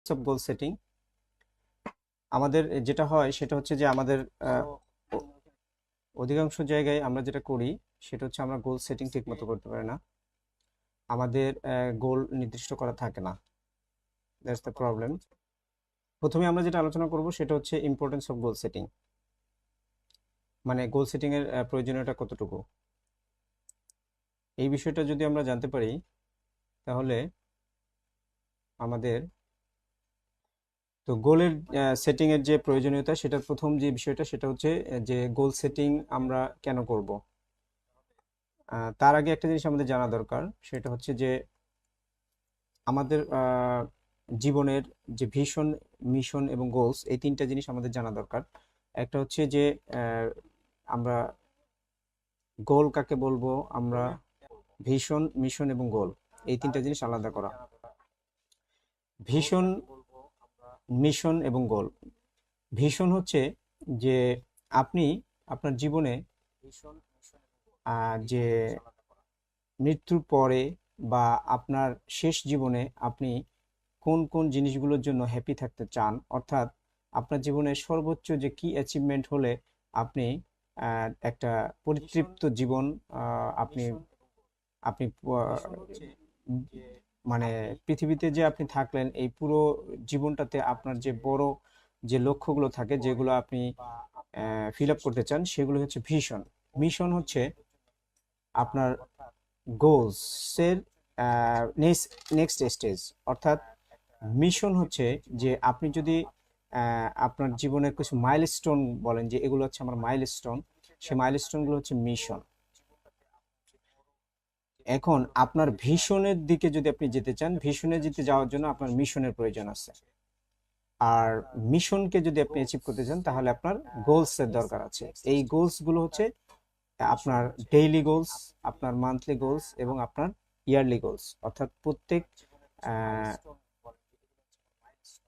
সব গোল সেটিং আমাদের যেটা হয় সেটা হচ্ছে যে আমাদের অধিকাংশ জায়গায় আমরা যেটা করি সেটা হচ্ছে আমরা গোল সেটিং ঠিক মতো করতে পারি না। আমাদের গোল নির্দিষ্ট করা থাকে না। That's the problem. প্রথমে আমরা যেটা আলোচনা করব সেটা হচ্ছে ইম্পর্টেন্স অফ গোল সেটিং, মানে গোল সেটিং এর প্রয়োজনীয়তা কতটুকু। এই বিষয়টা যদি আমরা জানতে পারি তাহলে আমাদের তো গোলের সেটিং এর যে প্রয়োজনীয়তা সেটার প্রথম যে বিষয়টা সেটা হচ্ছে যে গোল সেটিং আমরা কেন করব। তার আগে একটা জিনিস আমাদের জানা দরকার, সেটা হচ্ছে যে আমাদের জীবনের যে ভিশন, মিশন এবং গোলস, এই তিনটা জিনিস আমাদের জানা দরকার। একটা হচ্ছে যে আমরা গোল কাকে বলবো, আমরা ভিশন, মিশন এবং গোল, এই তিনটা জিনিস আলাদা করা। ভিশন, মিশন এবং গোল। ভিশন হচ্ছে যে আপনি আপনার জীবনে যে মৃত্যুর পরে বা আপনার শেষ জীবনে আপনি কোন কোন জিনিসগুলোর জন্য হ্যাপি থাকতে চান, অর্থাৎ আপনার জীবনের সর্বোচ্চ যে কি অ্যাচিভমেন্ট হলে আপনি একটা পরিতৃপ্ত জীবন আপনি আপনি মানে পৃথিবীতে যে আপনি থাকলেন এই পুরো জীবনটাতে আপনার যে বড় যে লক্ষ্যগুলো থাকে যেগুলো আপনি ফিল আপ করতে চান সেগুলো হচ্ছে ভিশন। মিশন হচ্ছে আপনার গোলসের নেক্সট স্টেজ, অর্থাৎ মিশন হচ্ছে যে আপনি যদি আপনার জীবনের কিছু মাইলস্টোন বলেন যে এগুলো হচ্ছে আমার মাইলস্টোন, সেই মাইলস্টোনগুলো হচ্ছে মিশন। এখন আপনার ভিশনের দিকে যদি আপনি যেতে চান, ভিশনে যেতে যাওয়ার জন্য আপনার মিশনের প্রয়োজন আছে। আর মিশনকে যদি আপনি অ্যাচিভ করতে চান তাহলে আপনার গোলস এর দরকার আছে। এই গোলস গুলো হচ্ছে আপনার ডেইলি গোলস, আপনার মান্থলি গোলস এবং আপনার ইয়ারলি গোলস, অর্থাৎ প্রত্যেক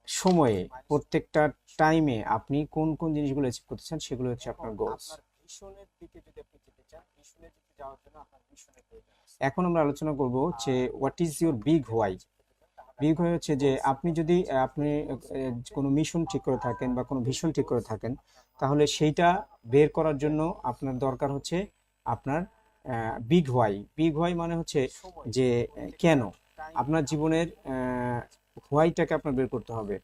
সময়ে প্রত্যেকটা টাইমে আপনি কোন কোন জিনিসগুলো অ্যাচিভ করতে চান সেগুলো হচ্ছে আপনার গোলস। এখন আমরা আলোচনা করব যে what is your big why. Big why হচ্ছে যে আপনি যদি কোনো মিশন ঠিক করে থাকেন বা কোনো ভিশন ঠিক করে থাকেন তাহলে সেইটা বের করার জন্য আপনার দরকার হচ্ছে আপনার বিগ হোয়াই। বিগ হোয়াই মানে হচ্ছে যে কেন আপনার জীবনের হোয়াইটাকে আপনার বের করতে হবে।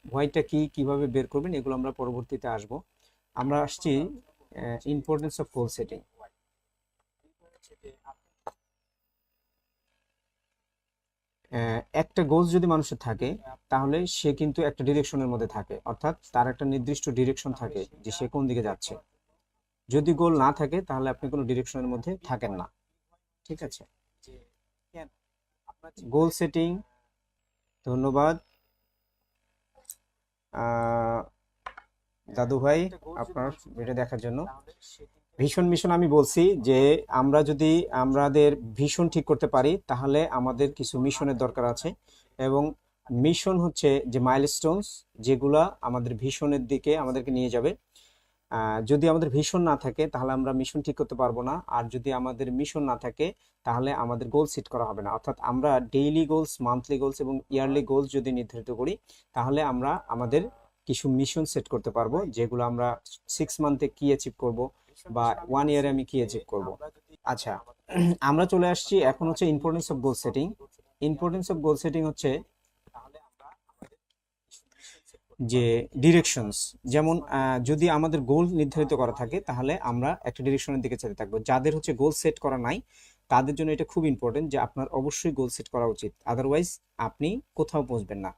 হোয়াইটটা কি, কিভাবে বের করবেন, এগুলো আমরা পরবর্তীতে আসব। আমরা আসছি ইম্পর্টেন্স অফ গোল সেটিং। একটা গোলস যদি মানুষের থাকে তাহলে সে কিন্তু একটা ডিরেকশনের মধ্যে থাকে, অর্থাৎ তার একটা নির্দিষ্ট ডিরেকশন থাকে যে সে কোন দিকে যাচ্ছে। যদি গোল না থাকে তাহলে আপনি কোনো ডিরেকশনের মধ্যে থাকেন না। ঠিক আছে, গোল সেটিং। ধন্যবাদ দাদু ভাই আপনার ভিডিও দেখার জন্য। ভীষণ মিশন আমি বলছি যে আমরা যদি আমাদের ভীষণ ঠিক করতে পারি তাহলে আমাদের কিছু মিশনের দরকার আছে, এবং মিশন হচ্ছে যে মাইলস্টোনস যেগুলা আমাদের ভীষণের দিকে আমাদেরকে নিয়ে যাবে। যদি আমাদের ভীষণ না থাকে তাহলে আমরা মিশন ঠিক করতে পারবো না, আর যদি আমাদের মিশন না থাকে তাহলে আমাদের গোল সেট করা হবে না। অর্থাৎ আমরা ডেইলি গোলস, মান্থলি গোলস এবং ইয়ারলি গোলস যদি নির্ধারিত করি তাহলে আমরা আমাদের কিছু মিশন সেট করতে পারবো, যেগুলো আমরা 6 মান্থে কি অ্যাচিভ করব বা 1 ইয়ারে আমি কি অ্যাচিভ করব। আচ্ছা, আমরা চলে আসছি এখন হচ্ছে importance of goal setting. Importance of goal setting হচ্ছে যে ডিরেকশনস, যেমন যদি আমাদের গোল নির্ধারিত করা থাকে তাহলে আমরা একটা ডিরেকশনের দিকে যেতে থাকবো। যাদের হচ্ছে গোল সেট করা নাই তাদের জন্য এটা খুব ইম্পর্টেন্ট যে আপনার অবশ্যই গোল সেট করা উচিত, আদারওয়াইজ আপনি কোথাও পৌঁছবেন না।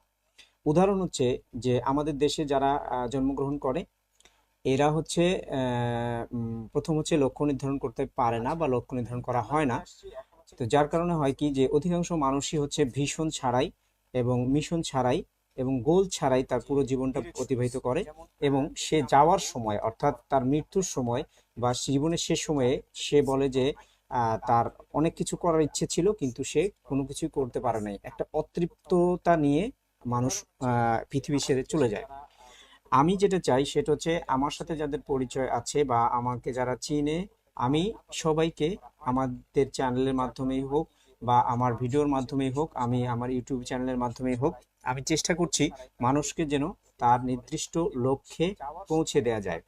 উদাহরণ হচ্ছে যে আমাদের দেশে যারা জন্মগ্রহণ করে এরা হচ্ছে প্রথম হচ্ছে লক্ষ্য নির্ধারণ করতে পারে না বা লক্ষ্য নির্ধারণ করা হয় না। তো যার কারণে হয় কি যে অধিকাংশ মানুষই হচ্ছে ভিশন ছাড়াই এবং মিশন ছাড়াই এবং গোল ছাড়াই তার পুরো জীবনটা অতিবাহিত করে, এবং সে যাওয়ার সময় অর্থাৎ তার মৃত্যুর সময় বা জীবনের শেষ সময়ে সে বলে যে তার অনেক কিছু করার ইচ্ছে ছিল কিন্তু সে কোনো কিছুই করতে পারে নাই। একটা অতৃপ্ততা নিয়ে মানুষ পৃথিবী ছেড়ে চলে যায়। আমি যেটা চাই সেটা হচ্ছে আমার সাথে যাদের পরিচয় আছে বা আমাকে যারা চিনে, আমি সবাইকে আমাদের চ্যানেলের মাধ্যমেই হোক বা আমার ভিডিওর মাধ্যমেই হোক, আমি আমার ইউটিউব চ্যানেলের মাধ্যমেই হোক, আমি চেষ্টা করছি মানুষকে যেন তার নির্দিষ্ট লক্ষ্যে পৌঁছে দেওয়া যায়।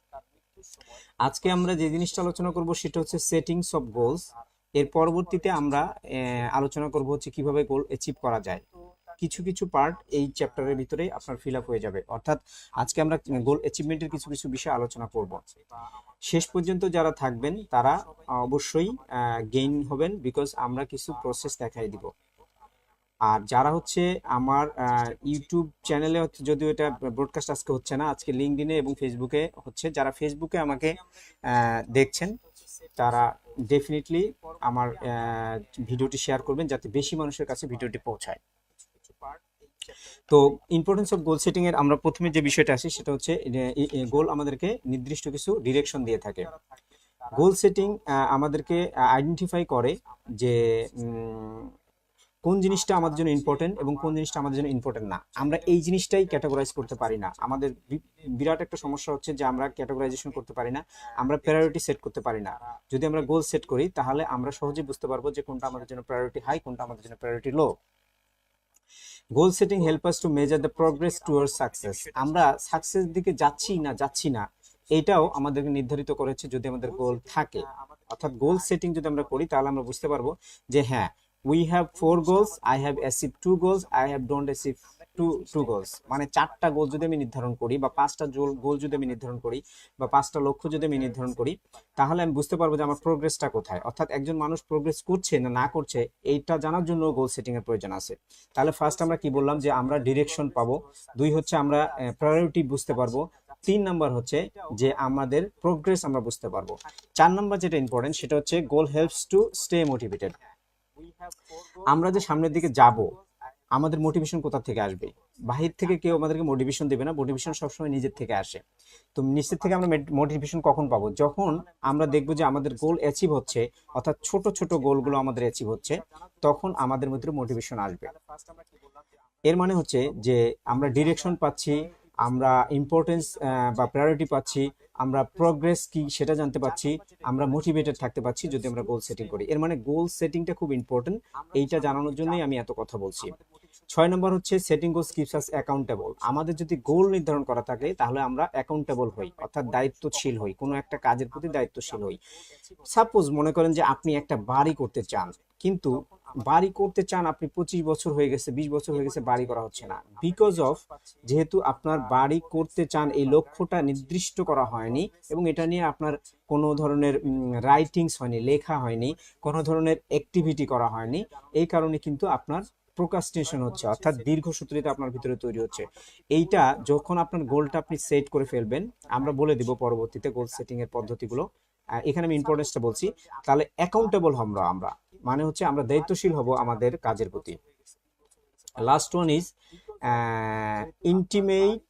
আজকে আমরা যে জিনিসটা আলোচনা করব সেটা হচ্ছে সেটিংস অফ গোলস। এর পরবর্তীতে আমরা আলোচনা করব হচ্ছে কিভাবে গোল অ্যাচিভ করা যায়। কিছু কিছু পার্ট এই চ্যাপ্টারের ভিতরে আপনার ফিল আপ হয়ে যাবে, অর্থাৎ আজকে আমরা গোল অ্যাচিভমেন্টের কিছু কিছু বিষয় আলোচনা করব। শেষ পর্যন্ত যারা থাকবেন তারা অবশ্যই গেইন হবেন, বিকজ আমরা কিছু প্রসেস দেখাই দিব। আর যারা হচ্ছে আমার ইউটিউব চ্যানেলে হচ্ছে, যদিও এটা ব্রডকাস্ট আজকে হচ্ছে না, আজকে লিঙ্কডইনে এবং ফেসবুকে হচ্ছে, যারা ফেসবুকে আমাকে দেখছেন তারা ডেফিনেটলি আমার ভিডিওটি শেয়ার করবেন যাতে বেশি মানুষের কাছে ভিডিওটি পৌঁছায়। তো ইম্পর্টেন্স অফ গোল সেটিং এর আমরা প্রথমে যে বিষয়টা আসি সেটা হচ্ছে গোল আমাদেরকে নির্দিষ্ট কিছু ডিরেকশন দিয়ে থাকে। গোল সেটিং আমাদেরকে আইডেন্টিফাই করে যে কোন জিনিসটা আমাদের জন্য ইম্পর্টেন্ট এবং কোন জিনিসটা আমাদের জন্য ইম্পর্টেন্ট না। আমরা এই জিনিসটাই ক্যাটাগরাইজ করতে পারি না। আমাদের বিরাট একটা সমস্যা হচ্ছে যে আমরা ক্যাটাগরাইজেশন করতে পারি না, আমরা প্রায়োরিটি সেট করতে পারি না। যদি আমরা গোল সেট করি তাহলে আমরা সহজেই বুঝতে পারবো যে কোনটা আমাদের জন্য প্রায়োরিটি হাই, কোনটা আমাদের জন্য priority low. Goal setting help us to measure the progress towards success. আমরা সাকসেস দিকে যাচ্ছি না এটাও আমাদেরকে নির্ধারিত করেছে যদি আমাদের গোল থাকে। অর্থাৎ গোল সেটিং যদি আমরা করি তাহলে আমরা বুঝতে পারবো যে হ্যাঁ, we have 4 goals, I have achieved 2 goals, I have don't achieve two goals। মানে 4টা গোল যদি আমি নির্ধারণ করি বা 5টা গোল যদি আমি নির্ধারণ করি বা 5টা লক্ষ্য যদি আমি নির্ধারণ করি তাহলে আমি বুঝতে পারবো যে আমার প্রোগ্রেসটা কোথায়। অর্থাৎ একজন মানুষ প্রোগ্রেস করছে না করছে এইটা জানার জন্য গোল সেটিং এর প্রয়োজন আছে। তাহলে ফার্স্ট আমরা কি বললাম যে আমরা ডিরেকশন পাবো, 2 হচ্ছে আমরা প্রায়োরিটি বুঝতে পারবো, 3 নাম্বার হচ্ছে যে আমাদের প্রোগ্রেস আমরা বুঝতে পারবো, 4 নাম্বার যেটা ইম্পর্টেন্ট সেটা হচ্ছে গোল হেল্পস টু স্টে মোটিভেটেড। আমরা যে সামনের দিকে যাব আমাদের মোটিভেশন কোথা থেকে আসবে? বাহির থেকে কেউ আমাদেরকে মোটিভেশন দেবে না, মোটিভেশন সবসময় নিজের থেকে আসে। তো নিজের থেকে আমরা মোটিভেশন কখন পাবো? যখন আমরা দেখবো যে আমাদের গোল অ্যাচিভ হচ্ছে, অর্থাৎ ছোট ছোট গোলগুলো আমাদের অ্যাচিভ হচ্ছে, তখন আমাদের মধ্যে মোটিভেশন আসবে। এর মানে হচ্ছে যে আমরা ডিরেকশন পাচ্ছি, আমরা ইম্পর্টেন্স বা প্রায়োরিটি পাচ্ছি, আমরা প্রোগ্রেস কি সেটা জানতে পাচ্ছি, আমরা মোটিভেটেড থাকতে পাচ্ছি যদি আমরা গোল সেটিং করি। এর মানে গোল সেটিংটা খুব ইম্পর্টেন্ট, এইটা জানানোর জন্যই আমি এত কথা বলছি। 6 নম্বর হচ্ছে সেটিং গোলস কিপস আস অ্যাকাউন্টেবল। আমাদের যদি গোল নির্ধারণ করা থাকে তাহলে আমরা অ্যাকাউন্টেবল হই, অর্থাৎ দায়িত্বশীল হই, কোনো একটা কাজের প্রতি দায়িত্বশীল হই। সাপোজ মনে করেন যে আপনি একটা বাড়ি করতে চান, কিন্তু বাড়ি করতে চান, আপনি 25 বছর হয়ে গেছে, 20 বছর হয়ে গেছে, বাড়ি করা হচ্ছে না, বিকজ অফ যেহেতু আপনার বাড়ি করতে চান এই লক্ষ্যটা নির্দিষ্ট করা হয়নি এবং এটা নিয়ে আপনার কোনো ধরনের রাইটিংস হয়নি, লেখা হয়নি, কোনো ধরনের অ্যাক্টিভিটি করা হয়নি, এই কারণে কিন্তু আপনার প্রোক্রাস্টিনেশন হচ্ছে, অর্থাৎ দীর্ঘসূত্রিতা আপনার ভিতরে তৈরি হচ্ছে। এইটা যখন আপনার গোলটা আপনি সেট করে ফেলবেন, আমরা বলে দিব পরবর্তীতে গোল সেটিং এর পদ্ধতিগুলো, এখানে আমি ইম্পর্টেন্সটা বলছি। তাহলে অ্যাকাউন্টেবল আমরা মানে হচ্ছে আমরা দায়িত্বশীল হব আমাদের কাজের প্রতি। Last one is intimate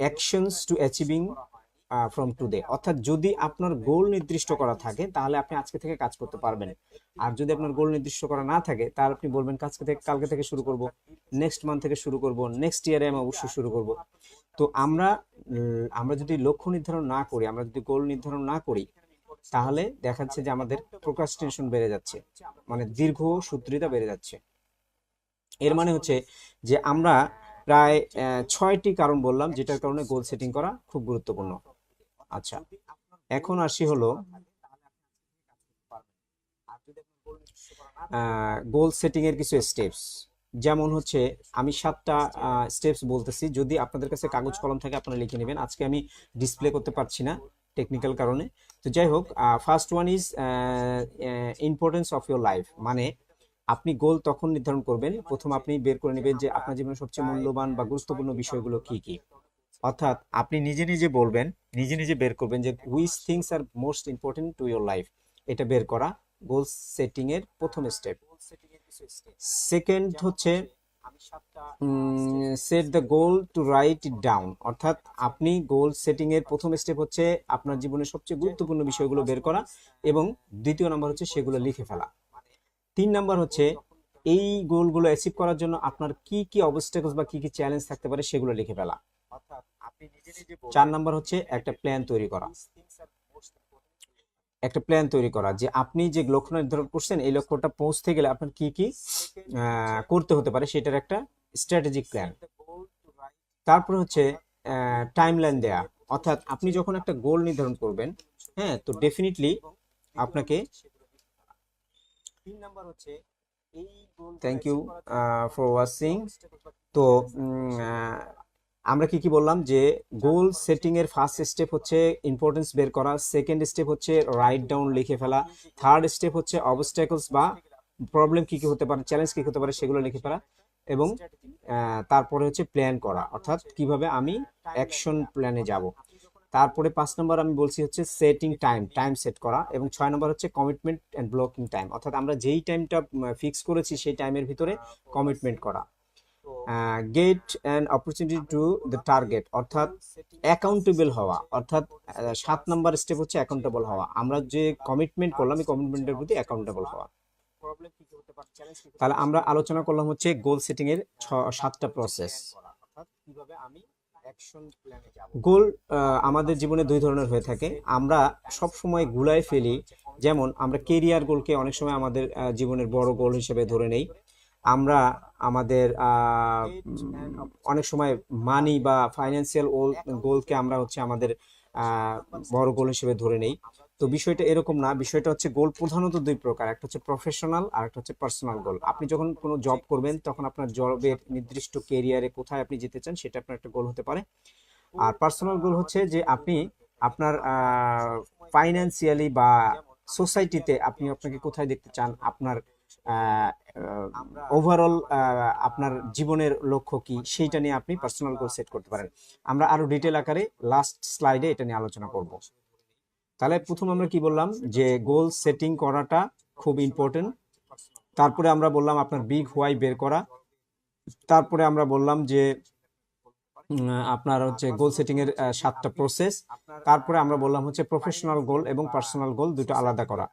actions to achieving from today. অর্থাৎ যদি আপনার গোল নির্দিষ্ট করা থাকে তাহলে আপনি আজকে থেকে কাজ করতে পারবেন, আর যদি আপনার গোল নির্দিষ্ট করা না থাকে তাহলে আপনি বলবেন কালকে থেকে শুরু করব, নেক্সট মান্থ থেকে শুরু করব, নেক্সট ইয়ারে আমি অবশ্যই শুরু করব। তো আমরা যদি লক্ষ্য নির্ধারণ না করি, আমরা যদি গোল নির্ধারণ না করি তাহলে দেখা যাচ্ছে যে আমাদের প্রোক্রাস্টিনেশন বেড়ে যাচ্ছে, মানে দীর্ঘ সূত্রিতা বেড়ে যাচ্ছে। এর মানে হচ্ছে যে আমরা প্রায় 6টি কারণ বললাম যেটার কারণে গোল সেটিং করা খুব গুরুত্বপূর্ণ। আচ্ছা, এখন আসি হলো গোল সেটিং এর কিছু স্টেপস। যেমন হচ্ছে আমি 7টা স্টেপস বলতেছি, যদি আপনাদের কাছে কাগজ কলম থাকে আপনারা লিখে নেবেন। আজকে আমি ডিসপ্লে করতে পারছি না টেকনিক্যাল কারণে। তো যাই হোক, first one is importance of your life. মানে আপনি গোল তখন নির্ধারণ করবেন, প্রথম আপনি বের করে নেবেন যে আপনার জীবনের সবচেয়ে মূল্যবান বা গুরুত্বপূর্ণ বিষয়গুলো কি কি। অর্থাৎ আপনি নিজে বলবেন, নিজে বের করবেন যে which things are most important to your life. এটা বের করা গোল সেটিং এর প্রথম স্টেপ। সেকেন্ড হচ্ছে set the goal to write it down. অর্থাৎ আপনি গোল সেটিং এর প্রথম স্টেপ হচ্ছে আপনার জীবনের সবচেয়ে গুরুত্বপূর্ণ বিষয়গুলো বের করা এবং দ্বিতীয় নাম্বার হচ্ছে সেগুলো লিখে ফেলা। 3 নাম্বার হচ্ছে এই গোলগুলো অ্যাচিভ করার জন্য আপনার কি কি অবস্টাকলস বা কি কি চ্যালেঞ্জ থাকতে পারে সেগুলো লিখে ফেলা। 4 নাম্বার হচ্ছে একটা প্ল্যান তৈরি করা। একটা প্ল্যান তৈরি করা, যে আপনি যে লক্ষ্য নির্ধারণ করছেন এই লক্ষ্যটা পৌঁছতে গেলে আপনার কি কি করতে হতে পারে সেটার একটা স্ট্র্যাটেজিক প্ল্যান। তারপরে হচ্ছে টাইমলাইন দেয়া, অর্থাৎ আপনি যখন একটা গোল নির্ধারণ করবেন, হ্যাঁ, তো ডেফিনেটলি আপনাকে, থ্যাংক ইউ ফর ওয়াচিং। তো আমরা কি কি বললাম, যে গোল সেটিং এর ফার্স্ট স্টেপ হচ্ছে ইম্পর্টেন্স বের করা, সেকেন্ড স্টেপ হচ্ছে রাইট ডাউন লিখে ফেলা, থার্ড স্টেপ হচ্ছে অবস্ট্যাকলস বা প্রবলেম কি কি হতে পারে, চ্যালেঞ্জ কি হতে পারে সেগুলো লিখে ফেলা, এবং তারপরে হচ্ছে প্ল্যান করা, অর্থাৎ কিভাবে আমি অ্যাকশন প্ল্যানে যাব। তারপরে 5 নম্বর আমি বলছি হচ্ছে সেটিং টাইম সেট করা, এবং 6 নম্বর হচ্ছে কমিটমেন্ট অ্যান্ড ব্লকিং টাইম, অর্থাৎ আমরা যেই টাইমটা ফিক্স করেছি সেই টাইমের ভিতরে কমিটমেন্ট করা। Get and opportunity to the target, অর্থাৎ অ্যাকাউন্টেবল হওয়া, অর্থাৎ 7 নম্বর স্টেপ হচ্ছে অ্যাকাউন্টেবল হওয়া, আমরা যে কমিটমেন্ট করলাম এই কমিটমেন্টের প্রতি অ্যাকাউন্টেবল হওয়া। তাহলে আমরা আলোচনা করলাম হচ্ছে গোল সেটিং এর 7টা প্রসেস। গোল আমাদের জীবনে 2 ধরনের হয়ে থাকে, আমরা সব সময় গুলায় ফেলি। যেমন আমরা কেরিয়ার গোলকে অনেক সময় আমাদের জীবনের বড় গোল হিসেবে ধরে নেই, আমরা আমাদের অনেক সময় মানি বা ফাইন্যান্সিয়াল গোলকে আমরা হচ্ছে আমাদের বড় গোল হিসেবে ধরে নেই। তো বিষয়টা এরকম না, বিষয়টা হচ্ছে গোল প্রধানত 2 প্রকার, একটা হচ্ছে প্রফেশনাল আর একটা হচ্ছে পার্সোনাল গোল। আপনি যখন কোনো জব করবেন তখন আপনার জবের নির্দিষ্ট কেরিয়ারে কোথায় আপনি যেতে চান সেটা আপনার একটা গোল হতে পারে। আর পার্সোনাল গোল হচ্ছে যে আপনি আপনার ফাইন্যান্সিয়ালি বা সোসাইটিতে আপনি আপনাকে কোথায় দেখতে চান, আপনার ওভারঅল আপনার জীবনের লক্ষ্য কি সেইটা নিয়ে আপনি পার্সোনাল গোল সেট করতে পারেন। আমরা আরো ডিটেল আকারে লাস্ট স্লাইডে এটা নিয়ে আলোচনা করব। তাহলে প্রথম আমরা কি বললাম, যে গোল সেটিং করাটা খুব ইম্পর্টেন্ট। তারপরে আমরা বললাম আপনার বিগ হোয়াই বের করা। তারপরে আমরা বললাম যে আপনার হচ্ছে গোল সেটিং এর 7টা প্রসেস। তারপরে আমরা বললাম হচ্ছে প্রফেশনাল গোল এবং পার্সোনাল গোল দুটো আলাদা করা।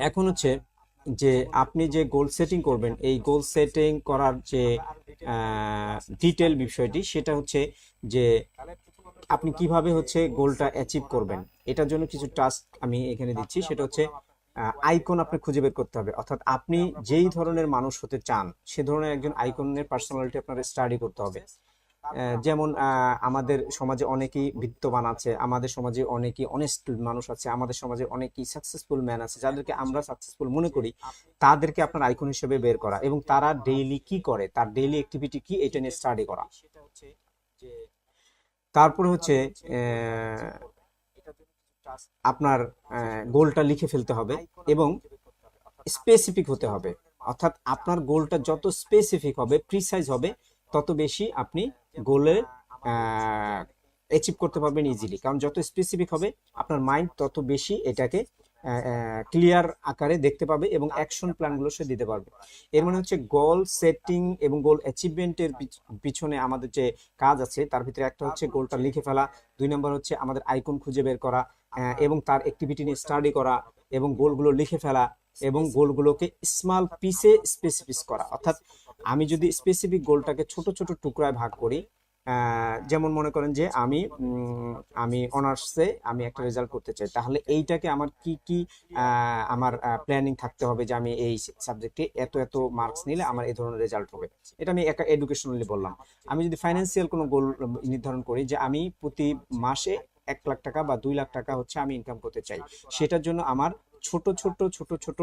এখন হচ্ছে যে আপনি যে গোল সেটিং করবেন, এই গোল সেটিং করার যে ডিটেল বিষয়টি সেটা হচ্ছে যে আপনি কিভাবে হচ্ছে গোলটা অ্যাচিভ করবেন। এটার জন্য কিছু টাস্ক আমি এখানে দিচ্ছি, সেটা হচ্ছে আইকন আপনি খুঁজে বের করতে হবে, অর্থাৎ আপনি যেই ধরনের মানুষ হতে চান সে ধরনের একজন আইকনের পার্সোনালিটি আপনার স্টাডি করতে হবে। যেমন আমাদের সমাজে অনেকেই বিত্তবান আছে, আমাদের সমাজে অনেকেই অনেস্ট মানুষ আছে, আমাদের সমাজে অনেকেই সাকসেসফুল ম্যান আছে, যাদেরকে আমরা সাকসেসফুল মনে করি, তাদেরকে আপনার আইকন হিসেবে বের করা এবং তারা ডেইলি কি করে, তার ডেইলি অ্যাক্টিভিটি কি, এটা নিয়ে স্টাডি করা। তারপরে হচ্ছে আপনার গোলটা লিখে ফেলতে হবে এবং স্পেসিফিক হতে হবে, অর্থাৎ আপনার গোলটা যত স্পেসিফিক হবে, প্রিসাইজ হবে, তত বেশি আপনি গোলে অ্যাচিভ করতে পারবেন ইজিলি। কারণ যত স্পেসিফিক হবে আপনার মাইন্ড তত বেশি এটাকে ক্লিয়ার আকারে দেখতে পাবে এবং অ্যাকশন প্ল্যানগুলো সে দিতে পারবে। এর মানে হচ্ছে গোল সেটিং এবং গোল অ্যাচিভমেন্টের পিছনে আমাদের যে কাজ আছে তার ভিতরে একটা হচ্ছে গোলটা লিখে ফেলা, 2 নম্বর হচ্ছে আমাদের আইকন খুঁজে বের করা এবং তার অ্যাক্টিভিটি নিয়ে স্টাডি করা এবং গোলগুলো লিখে ফেলা এবং গোলগুলোকে স্মল পিসে স্পেসিফিক করা। অর্থাৎ আমি যদি স্পেসিফিক গোলটাকে ছোট ছোট টুকরায় ভাগ করি, যেমন মনে করেন যে আমি অনার্সে আমি একটা রেজাল্ট করতে চাই, তাহলে এইটাকে আমার কি কি আমার প্ল্যানিং থাকতে হবে, যে আমি এই সাবজেক্টে এত এত মার্কস নিলে আমার এই ধরনের রেজাল্ট হবে। এটা আমি একটা এডুকেশনালি বললাম। আমি যদি ফাইন্যান্সিয়াল কোনো গোল নির্ধারণ করি যে আমি প্রতি মাসে 1 লাখ টাকা বা 2 লাখ টাকা হচ্ছে আমি ইনকাম করতে চাই, সেটার জন্য আমার ছোট ছোট ছোট ছোট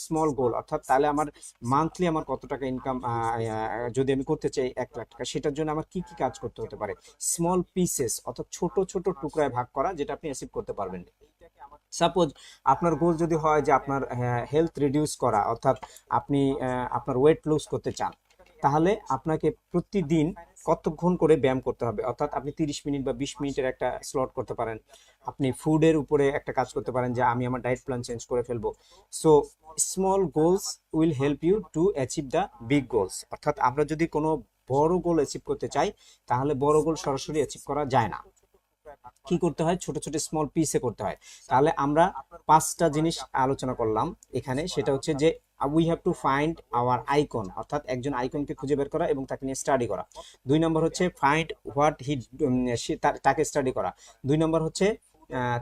স্মল গোল, অর্থাৎ তাহলে আমার মান্থলি আমার কত টাকা ইনকাম যদি আমি করতে চাই 1 লাখ টাকা, সেটার জন্য আমার কি কি কাজ করতে হতে পারে, স্মল পিসেস অর্থাৎ ছোট ছোট টুকরায় ভাগ করা, যেটা আপনি অ্যাচিভ করতে পারবেন। সাপোজ আপনার গোল যদি হয় যে আপনার হেলথ রিডিউস করা, অর্থাৎ আপনি আপনার ওয়েট লুজ করতে চান, তাহলে আপনাকে প্রতিদিন কতক্ষণ করে ব্যায়াম করতে হবে, অর্থাৎ আপনি 30 মিনিট বা 20 মিনিটের একটা স্লট করতে পারেন। আপনি ফুডের উপরে একটা কাজ করতে পারেন যে আমি আমার ডায়েট প্ল্যান চেঞ্জ করে ফেলবো। So small goals will help you to achieve the big goals. অর্থাৎ আমরা যদি কোনো বড় গোল অ্যাচিভ করতে চাই তাহলে বড় গোল সরাসরি অ্যাচিভ করা যায় না, কি করতে হয়, ছোট ছোট স্মল পিসে করতে হয়। তাহলে আমরা 5টা জিনিস আলোচনা করলাম এখানে, সেটা হচ্ছে যে we have to find hour icon, অর্থাৎ একজন আইকনকে খুঁজে বের করা এবং তাকে নিয়ে স্টাডি করা। 2 নম্বর হচ্ছে ফাইন্ড হোয়াট হি, তাকে স্টাডি করা। 2 নম্বর হচ্ছে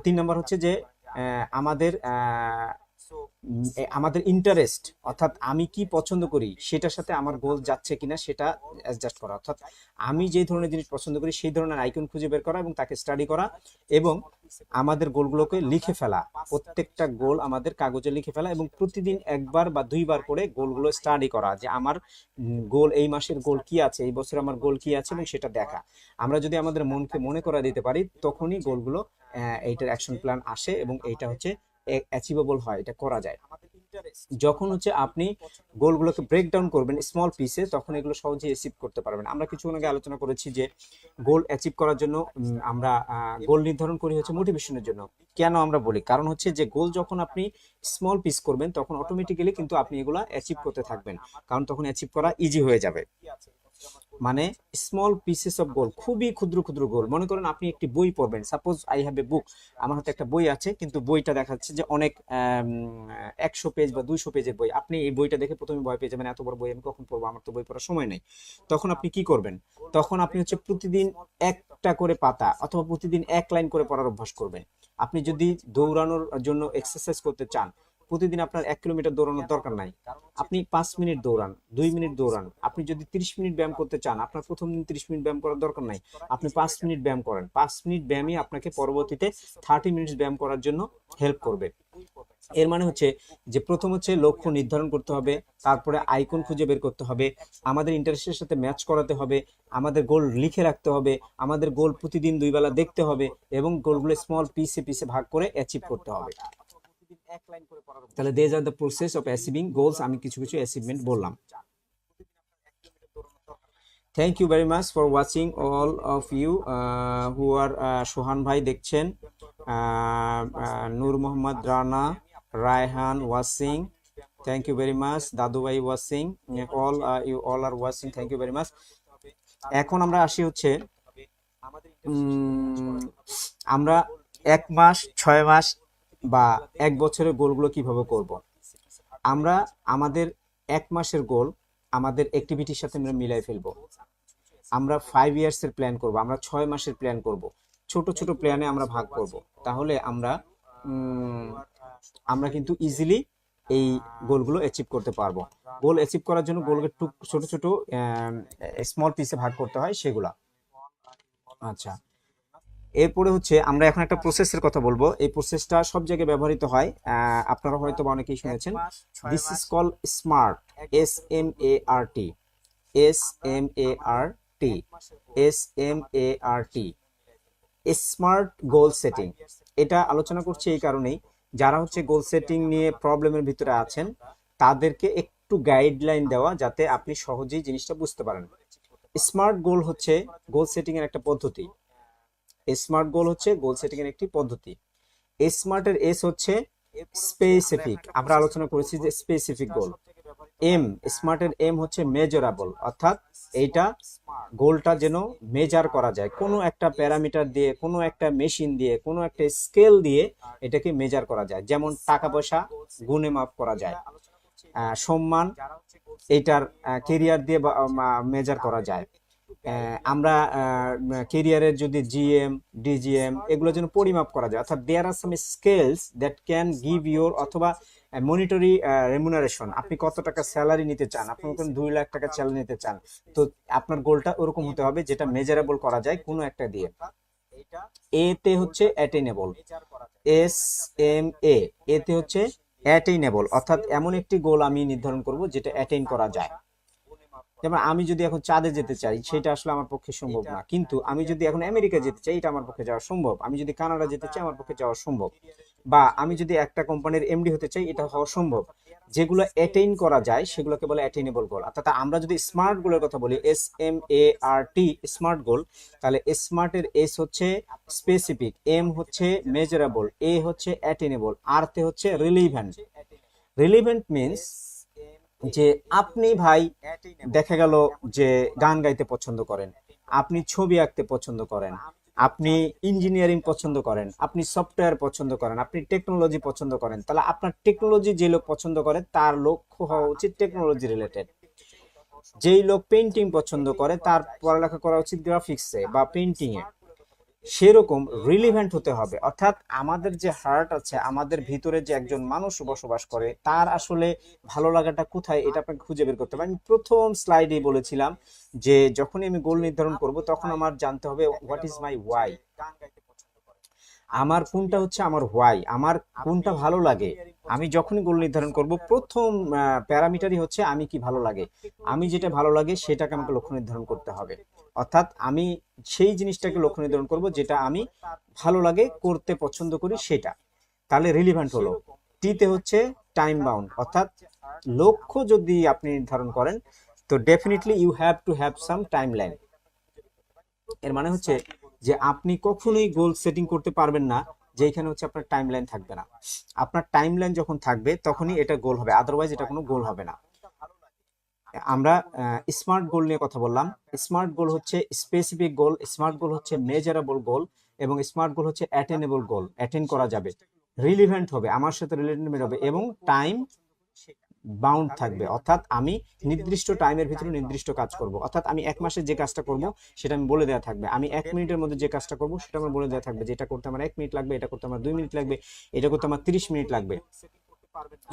3 নম্বর হচ্ছে যে আমাদের আমাদের ইন্টারেস্ট, অর্থাৎ আমি কি পছন্দ করি সেটার সাথে আমার গোল যাচ্ছে কিনা সেটা অ্যাডজাস্ট করা, অর্থাৎ আমি যে ধরনের জিনিস পছন্দ করি সেই ধরনের আইকন খুঁজে বের করা এবং তাকে স্টাডি করা, এবং আমাদের গোলগুলোকে লিখে ফেলা, প্রত্যেকটা গোল আমাদের কাগজে লিখে ফেলা এবং প্রতিদিন একবার বা দুইবার করে গোলগুলো স্টাডি করা, যে আমার গোল এই মাসের গোল কি আছে, এই বছর আমার গোল কি আছে এবং সেটা দেখা। আমরা যদি আমাদের মনকে মনে করা দিতে পারি তখনই গোলগুলো এইটার অ্যাকশন প্ল্যান আসে এবং এইটা হচ্ছে অ্যাচিভেবল হয়, এটা করা যায়। যখন হচ্ছে আপনি গোলগুলোকে ব্রেক ডাউন করবেন স্মল পিসে, তখন এগুলো সহজে অ্যাচিভ করতে পারবেন। আমরা কিছুক্ষণ আগে আলোচনা করেছি যে গোল অ্যাচিভ করার জন্য আমরা গোল নির্ধারণ করি হচ্ছে মোটিভেশনের জন্য। কেন আমরা বলি, কারণ হচ্ছে যে গোল যখন আপনি স্মল পিস করবেন তখন অটোমেটিক্যালি কিন্তু আপনি এগুলো অ্যাচিভ করতে থাকবেন, কারণ তখন অ্যাচিভ করা ইজি হয়ে যাবে। মানে স্মল পিসেস অফ গোল, খুবই ক্ষুদ্র ক্ষুদ্র গোল। মনে করেন আপনি একটি বই পড়বেন, সাপোজ আই হ্যাভ এ বুক, আমার হাতে একটা বই আছে কিন্তু বইটা দেখাচ্ছে যে অনেক 100 পেজ বা 200 পেজের বই। আপনি এই বইটা দেখে প্রথমে ভয় পেয়ে যাবেন, এত বড় বই আমি কখন পড়বো, আমার তো বই পড়ার সময় নেই। তখন আপনি কি করবেন, তখন আপনি হচ্ছে প্রতিদিন একটা করে পাতা অথবা প্রতিদিন 1 লাইন করে পড়ার অভ্যাস করবেন। আপনি যদি দৌড়ানোর জন্য এক্সারসাইজ করতে চান, প্রতিদিন আপনার 1 কিলোমিটার দৌড়ানোর দরকার নাই, আপনি 5 মিনিট দৌড়ান, 2 মিনিট দৌড়ান। আপনি যদি 30 মিনিট ব্যায়াম করতে চান, আপনার প্রথম দিন 30 মিনিট ব্যায়াম করার দরকার নাই, আপনি 5 মিনিট ব্যায়াম করেন। 5 মিনিট ব্যায়ামই আপনাকে পরবর্তীতে 30 মিনিট ব্যায়াম করার জন্য হেল্প করবে। এর মানে হচ্ছে যে প্রথম হচ্ছে লক্ষ্য নির্ধারণ করতে হবে, তারপরে আইকন খুঁজে বের করতে হবে, আমাদের ইন্টারেস্টের সাথে ম্যাচ করাতে হবে, আমাদের গোল লিখে রাখতে হবে, আমাদের গোল প্রতিদিন 2 বেলা দেখতে হবে এবং গোলগুলো স্মল পিসে পিসে ভাগ করে অ্যাচিভ করতে হবে। তাহলে these are the process of achieving goals, আমি কিছু কিছু অ্যাচিভমেন্ট বললাম। Thank you very much for watching all of you who are, Sohan ভাই দেখছেন, Noor Mohammad Rana, Raihan watching, thank you very much, দাদু ভাই watching, all you all are watching, thank you very much. এখন আমরা আসি হচ্ছে আমরা 1 মাস, 6 মাস বা 1 বছরের গোলগুলো কিভাবে করব। আমরা আমাদের 1 মাসের গোল আমাদের অ্যাক্টিভিটির সাথে আমরা মিলাই ফেলবো। আমরা 5 ইয়ার্সের প্ল্যান করব, আমরা 6 মাসের প্ল্যান করব, ছোট ছোট প্ল্যানে আমরা ভাগ করব। তাহলে আমরা কিন্তু ইজিলি এই গোলগুলো অ্যাচিভ করতে পারবো। গোল অ্যাচিভ করার জন্য গোলকে ছোট ছোট স্মল পিসে ভাগ করতে হয় সেগুলা। আচ্ছা, এরপরে হচ্ছে আমরা এখন একটা প্রসেসের কথা বলবো। এই প্রসেসটা সব জায়গায় ব্যবহৃত হয়, আপনারা হয়তো বা অনেকেই শুনেছেন। This is call smart, SMART, SMART, SMART, smart goal setting. এটা আলোচনা করছি এই কারণেই, যারা হচ্ছে গোল সেটিং নিয়ে প্রবলেমের ভিতরে আছেন তাদেরকে একটু গাইডলাইন দেওয়া, যাতে আপনি সহজেই জিনিসটা বুঝতে পারেন। স্মার্ট গোল হচ্ছে গোল সেটিং এর একটা পদ্ধতি। স্মার্ট গোল হচ্ছে গোল সেটিং এর একটি পদ্ধতি। স্মার্টের এস হচ্ছে স্পেসিফিক, আমরা আলোচনা করেছি যে স্পেসিফিক গোল। এম, স্মার্টের এম হচ্ছে মেজারেবল, অর্থাৎ এইটা গোলটা যেন মেজার করা যায়, কোনো একটা প্যারামিটার দিয়ে, কোনো একটা মেশিন দিয়ে, কোনো একটা স্কেল দিয়ে এটাকে মেজার করা যায়। যেমন টাকা পয়সা গুণে মাপ করা যায়, সম্মান এইটার কেরিয়ার দিয়ে মেজার করা যায়। আমরা কেরিয়ারের যদি GM, DGM এগুলো যেন পরিমাপ করা যায়, অর্থাৎ there are some scales that can give your, অথবা মনিটরি রেমুনারেশন, আপনি কত টাকা স্যালারি নিতে চান, আপনি 2 লাখ টাকা স্যালারি নিতে চান, তো আপনার গোলটা ওরকম হতে হবে যেটা মেজারেবল করা যায় কোনো একটা দিয়ে। এতে হচ্ছে অ্যাটেইনেবল, SMA, এতে হচ্ছে অ্যাটেইনেবল, অর্থাৎ এমন একটি গোল আমি নির্ধারণ করব যেটা অ্যাটেইন করা যায়। যেমন আমি যদি এখন চাঁদে যেতে চাই সেটা আসলে আমার পক্ষে সম্ভব না, কিন্তু আমি যদি এখন আমেরিকা যেতে চাই এটা আমার পক্ষে যাওয়া সম্ভব। আমি যদি কানাডা যেতে চাই আমার পক্ষে যাওয়া সম্ভব, বা আমি যদি একটা কোম্পানির MD হতে চাই এটা হওয়া সম্ভব। যেগুলো অ্যাটেইন করা যায় সেগুলোকে বলে অ্যাটেইনেবল গোল। অর্থাৎ আমরা যদি স্মার্ট গোলের কথা বলি, SMART, স্মার্ট গোল, তাহলে স্মার্টের S হচ্ছে স্পেসিফিক, M হচ্ছে মেজারেবল, A হচ্ছে অ্যাটেইনেবল, R তে হচ্ছে রিলিভেন্ট। রিলিভেন্ট মিন্স যে আপনি ভাই দেখা গেল যে গান গাইতে পছন্দ করেন, আপনি ছবি আঁকতে পছন্দ করেন, আপনি ইঞ্জিনিয়ারিং পছন্দ করেন, আপনি সফটওয়্যার পছন্দ করেন, আপনি টেকনোলজি পছন্দ করেন, তাহলে আপনার টেকনোলজি যে লোক পছন্দ করে তার লক্ষ্য হওয়া উচিত টেকনোলজি রিলেটেড। যেই লোক পেন্টিং পছন্দ করে তার পড়ালেখা করা উচিত গ্রাফিক্সে বা পেন্টিং এ। সেরকম রিলিভেন্ট হতে হবে, অর্থাৎ আমাদের যে হার্ট আছে, আমাদের ভিতরে যে একজন মানুষ বসবাস করে, তার আসলে ভালো লাগাটা কোথায় এটা আপনাকে খুঁজে বের করতে হবে। আমি প্রথম স্লাইডে বলেছিলাম যে যখনই আমি গোল নির্ধারণ করব তখন আমার জানতে হবে হোয়াট ইজ মাই ওয়াই, আমার কোনটা হচ্ছে আমার হোয়াই, আমার কোনটা ভালো লাগে। আমি যখনই গোল নির্ধারণ করব প্রথম প্যারামিটারই হচ্ছে আমি কি ভালো লাগে, আমি যেটা ভালো লাগে সেটাকে আমাকে লক্ষ্য নির্ধারণ করতে হবে। অর্থাৎ আমি সেই জিনিসটাকে লক্ষ্য নির্ধারণ করব যেটা আমি ভালো লাগে, করতে পছন্দ করি সেটা, তাহলে রিলিভেন্ট হলো। টিতে হচ্ছে টাইম বাউন্ড, অর্থাৎ লক্ষ্য যদি আপনি নির্ধারণ করেন তো definitely you have to have some time line. এর মানে হচ্ছে যে আপনি কখনোই গোল সেটিং করতে পারবেন না যেখানে হচ্ছে আপনার টাইম লাইন থাকবে না। আপনার টাইম লাইন যখন থাকবে তখনই এটা গোল হবে, আদারওয়াইজ এটা কোনো গোল হবে না। আমরা স্মার্ট গোল নিয়ে কথা বললাম। স্মার্ট গোল হচ্ছে স্পেসিফিক গোল, স্মার্ট গোল হচ্ছে মেজারেবল গোল, এবং স্মার্ট গোল হচ্ছে অ্যাটেনেবল গোল, অ্যাটেন করা যাবে, রিলিভেন্ট হবে, আমার সাথে রিলেটেড হবে, এবং টাইম বাউন্ড থাকবে। অর্থাৎ আমি নির্দিষ্ট টাইমের ভিতরে নির্দিষ্ট কাজ করব। অর্থাৎ আমি 1 মাসে যে কাজটা করব সেটা আমি বলে দেওয়া থাকবে, আমি 1 মিনিটের মধ্যে যে কাজটা করব সেটা আমার বলে দেওয়া থাকবে, যে এটা করতে আমার 1 মিনিট লাগবে, এটা করতে আমার 2 মিনিট লাগবে, এটা করতে আমার 30 মিনিট লাগবে।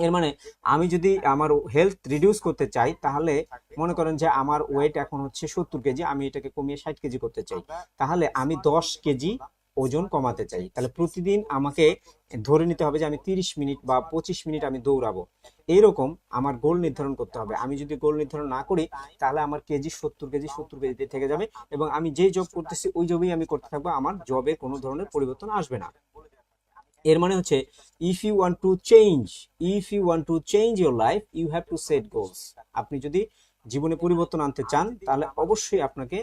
এর মানে আমি যদি আমার হেলথ রিডিউস করতে চাই, তাহলে মনে করেন যে আমার ওয়েট এখন হচ্ছে 70 কেজি, আমি এটাকে কমিয়ে 60 কেজি করতে চাই, তাহলে আমি 10 কেজি ওজন কমাতে চাই, তাহলে প্রতিদিন আমাকে ধরে নিতে হবে যে আমি 30 মিনিট বা 25 মিনিট আমি দৌড়াবো। এইরকম আমার গোল নির্ধারণ করতে হবে। আমি যদি গোল নির্ধারণ না করি তাহলে আমার কেজি 70 কেজিতে থেকে যাবে, এবং আমি যে জব করতেছি ওই জবেই আমি করতে থাকবো, আমার জবে কোনো ধরনের পরিবর্তন আসবে না। এর মানে হচ্ছে if you want to change your life you have to set goals. আপনি যদি জীবনে পরিবর্তন আনতে চান তাহলে অবশ্যই আপনাকে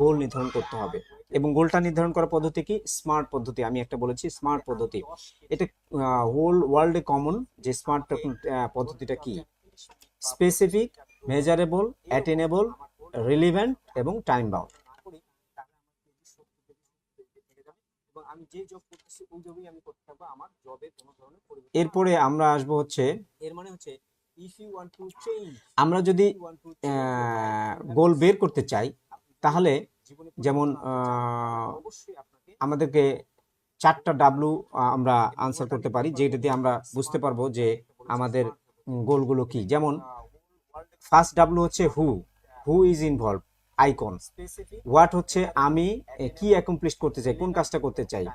গোল নির্ধারণ করতে হবে। এবং গোলটা নির্ধারণ করার পদ্ধতি কি? স্মার্ট পদ্ধতি। আমি একটা বলেছি স্মার্ট পদ্ধতি, এটা হোল ওয়ার্ল্ডে কমন। যে স্মার্ট পদ্ধতিটা কি? স্পেসিফিক, মেজারেবল, অ্যাটেনেবল, রিলিভেন্ট এবং টাইম বাউন্ড। এরপরে আমরা আসবো হচ্ছে, এর মানে হচ্ছে আমরা যদি গোল বের করতে চাই তাহলে যেমন আমাদেরকে 4টা ডাব্লু আমরা আনসার করতে পারি, যেটা দিয়ে আমরা বুঝতে পারবো যে আমাদের গোলগুলো কি। যেমন ফার্স্ট ডাব্লু হচ্ছে who is involve, icon. What হচ্ছে আমি কি অ্যাকমপ্লিশ করতে চাই, কোন কাজটা করতে চাই,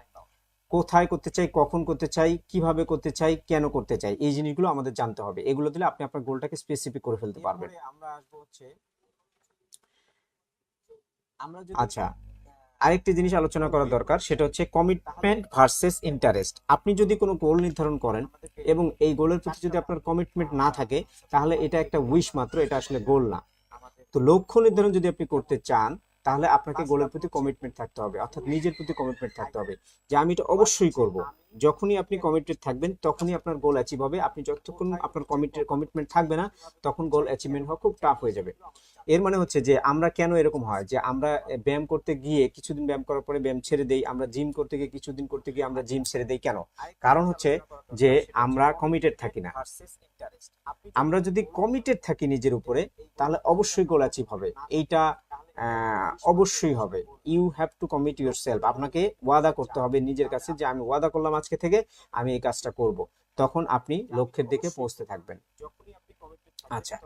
কোথায় করতে চাই, কখন করতে চাই, কিভাবে করতে চাই, কেন করতে চাই, এই জিনিসগুলো আমাদের জানতে হবে। এগুলো দিলে আপনি আপনার গোলটাকে স্পেসিফিক করে ফেলতে পারবেন। আচ্ছা, আরেকটি জিনিস আলোচনা করা দরকার, সেটা হচ্ছে কমিটমেন্ট ভার্সেস ইন্টারেস্ট। আপনি যদি কোনো গোল নির্ধারণ করেন এবং এই গোলের প্রতি যদি আপনার কমিটমেন্ট না থাকে তাহলে এটা একটা উইশ মাত্র, এটা আসলে গোল না। তো লক্ষ্য নির্ধারণ যদি আপনি করতে চান তাহলে আপনাকে গোলের প্রতি কমিটমেন্ট থাকতে হবে, অর্থাৎ নিজের প্রতি কমিটমেন্ট থাকতে হবে যে আমি এটা অবশ্যই করব। যখনই আপনি কমিটেড থাকবেন তখনই আপনার গোল অ্যাচিভ হবে। আপনি যতক্ষণ আপনার কমিটমেন্ট থাকবে না তখন গোল অ্যাচিভমেন্ট হওয়া খুব টাফ হয়ে যাবে। এর মানে হচ্ছে যে আমরা কেন এরকম হয় যে আমরা ব্যায়াম করতে গিয়ে কিছুদিন ব্যায়াম করার পরে ব্যায়াম ছেড়ে দেই, আমরা জিম করতে গিয়ে কিছুদিন করতে গিয়ে আমরা জিম ছেড়ে দেই, কেন? কারণ হচ্ছে যে আমরা কমিটেড থাকি না। আমরা যদি কমিটেড থাকি নিজের উপরে তাহলে অবশ্যই গোল অ্যাচিভ হবে, এইটা অবশ্যই হবে। You have to commit yourself, আপনাকে ওয়াদা করতে হবে নিজের কাছে যে আমি ওয়াদা করলাম আজকে থেকে আমি এই কাজটা করব, তখন আপনি লক্ষ্যের দিকে পৌঁছতে থাকবেন। আচ্ছা,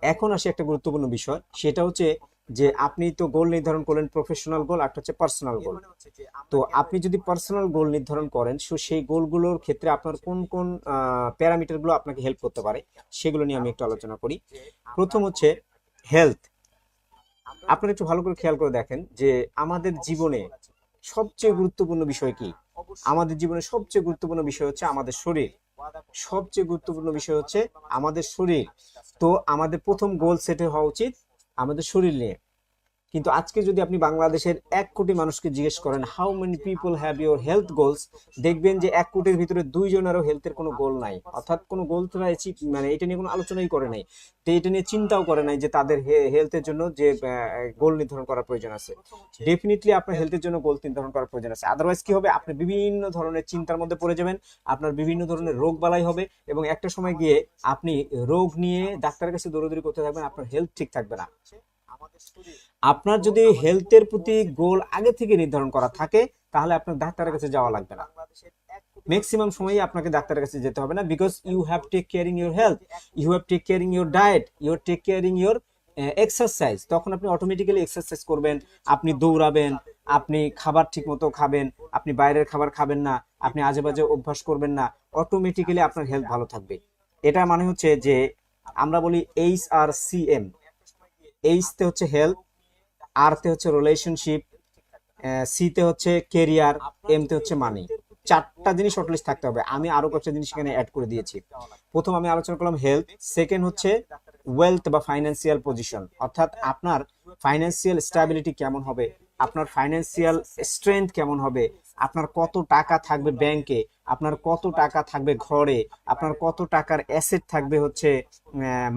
এখন আসি একটা গুরুত্বপূর্ণ বিষয়, সেটা হচ্ছে যে আপনি তো গোল নির্ধারণ করলেন, প্রফেশনাল গোল, একটা হচ্ছে পার্সোনাল গোল। তো আপনি যদি পার্সোনাল গোল নির্ধারণ করেন সেই গোলগুলোর ক্ষেত্রে আপনার কোন কোন প্যারামিটারগুলো আপনাকে হেল্প করতে পারে সেগুলো নিয়ে আমি একটু আলোচনা করি। প্রথম হচ্ছে হেলথ। আপনারা একটু ভালো করে খেয়াল করে দেখেন যে আমাদের জীবনে সবচেয়ে গুরুত্বপূর্ণ বিষয় কি? আমাদের জীবনে সবচেয়ে গুরুত্বপূর্ণ বিষয় হচ্ছে আমাদের শরীর। সবচেয়ে গুরুত্বপূর্ণ বিষয় হচ্ছে আমাদের শরীর। তো আমাদের প্রথম গোল সেট হওয়া উচিত আমাদের শরীর নিয়ে। কিন্তু আজকে যদি আপনি বাংলাদেশের 1 কোটি মানুষকে জিজ্ঞেস করেন how many people have your health goals, দেখবেন যে 1 কোটির ভিতরে 2জনেরও হেলথের কোনো গোল নাই, অর্থাৎ কোনো গোল তারা মানে এটা নিয়ে কোনো আলোচনাই করে নাই, তো এটা নিয়ে চিন্তাও করে নাই যে তাদের হেলথের জন্য যে গোল নির্ধারণ করার প্রয়োজন আছে। ডেফিনেটলি আপনার হেলথের জন্য গোল নির্ধারণ করার প্রয়োজন আছে, আদারওয়াইজ কি হবে, আপনি বিভিন্ন ধরনের চিন্তার মধ্যে পড়ে যাবেন, আপনার বিভিন্ন ধরনের রোগ বালাই হবে, এবং একটা সময় গিয়ে আপনি রোগ নিয়ে ডাক্তারের কাছে দৌড়াদৌড়ি করতে থাকবেন, আপনার হেলথ ঠিক থাকবে না। আপনার যদি হেলথের প্রতি গোল আগে থেকে নির্ধারণ করা থাকে তাহলে আপনার ডাক্তারের কাছে যাওয়া লাগবে না, ম্যাক্সিমাম সময়ই আপনাকে ডাক্তারের কাছে যেতে হবে না, because you have take caring your health, you have take caring your diet, you take caring your exercise. তখন আপনি অটোমেটিক্যালি এক্সারসাইজ করবেন, আপনি দৌড়াবেন, আপনি খাবার ঠিক মতো খাবেন, আপনি বাইরের খাবার খাবেন না, আপনি আজে বাজে অভ্যাস করবেন না, অটোমেটিক্যালি আপনার হেলথ ভালো থাকবে। এটা মানে হচ্ছে যে আমরা বলি HRCM, এইচ তে হচ্ছে হেলথ, আর তে হচ্ছে রিলেশনশিপ, সি তে হচ্ছে কেরিয়ার, এম তে হচ্ছে মানি। 4টা জিনিস অটলিস্ট থাকতে হবে। আমি আরো কয়েকটা জিনিস এখানে অ্যাড করে দিয়েছি। প্রথম আমি আলোচনা করলাম হেলথ, সেকেন্ড হচ্ছে ওয়েলথ বা ফাইন্যান্সিয়াল পজিশন, অর্থাৎ আপনার ফাইন্যান্সিয়াল স্ট্যাবিলিটি কেমন হবে, আপনার ফাইন্যান্সিয়াল স্ট্রেংথ কেমন হবে, আপনার কত টাকা থাকবে ব্যাংকে, আপনার কত টাকা থাকবে ঘরে, আপনার কত টাকার অ্যাসেট থাকবে হচ্ছে